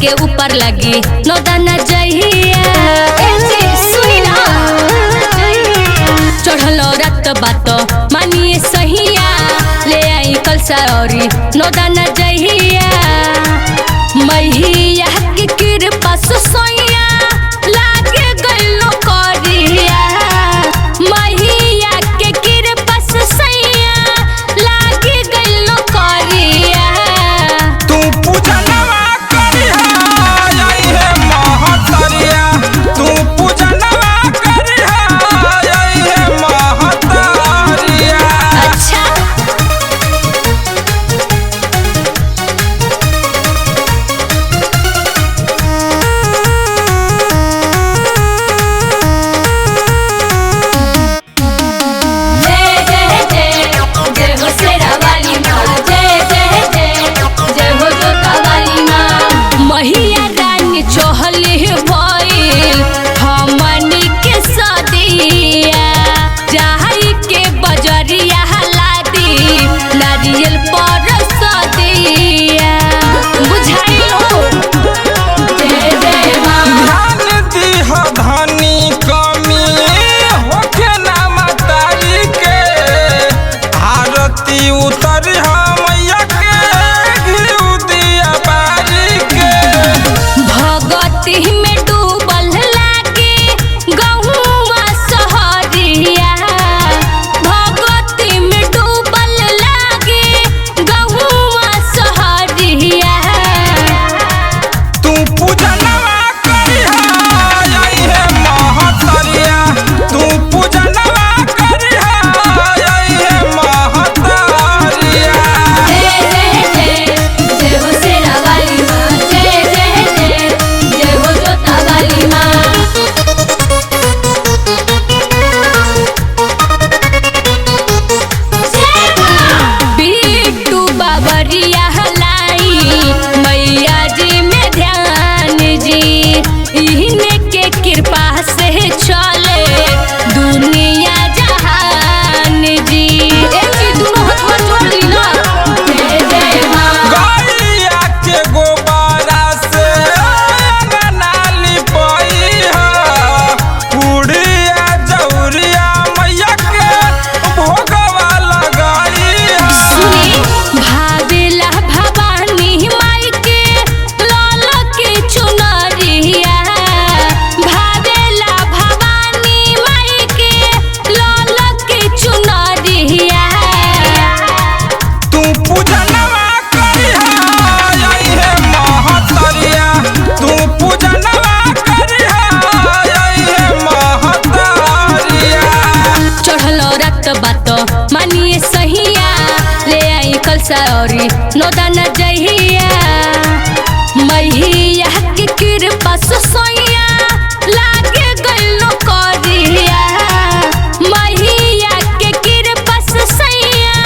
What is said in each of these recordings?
के ऊपर लगी नौदाना जहिया चढ़ल रात बात मानिए सहिया ले आई कलसा औरी नौदाना जहिया मैया के कृपा से सोइया लागे गइलो करिया मैया के कृपा से सैया लागे गइलो करिया तू पूजनवा करिहा आई है महतरिया तू पूजनवा करिहा आई है महतरिया। अच्छा महिया रानी चहले भइल हमनी के सदिया जाई के बजरिया लादी नारियल पर सदिया बुझाइलो जय जय मां ध्यान दीह धनी कमी होके ना मतारी के आरती उतरिहा मैया के घिउ दिया बारी के भगती में डूबल लागे गहुआ सहरिया भगती में डूबल लागे गहुआ सहरिया तू पूजनवा करिहा आई है महतरिया तू पूजनवा करिहा आई है महतरिया। जय जय जय जय हो शेरा वाली माँ जय जय जय जय हो जोता वाली माँ बिट्टू बाबरिया लाई मैया जी में ध्यान जी इन्हीं के कृपा से चले दुनिया जहान जी दोनों हाथ जोड़ ली ना जय जय माँ गैया के गोबरा से अंगना लिपइहा उड़िया जौरिया मैया के भोगवा लगाइहा। सुनी भावेला भवानी माई के लाल के चुनरिया भावेला भवानी माई के लाल के चुनरिया तू पूजनवा करिहा आई है महतरिया तू पूजनवा करिहा आई है महतरिया। चढ़ल रात बात मानिए सहिया ले आई कलसा औरी नौदाना जहिया मैया के कृपा से सोइया लागे गइलो करिया मैया के कृपा से सैया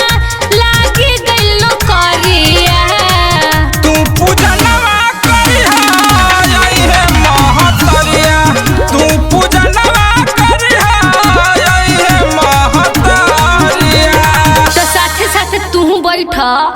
लागे गइलो करिया तू पूजनवा करिहा आई है महतरिया तू पूजनवा करिहा आई है महतरिया। तो साथे साथे तू बैठ।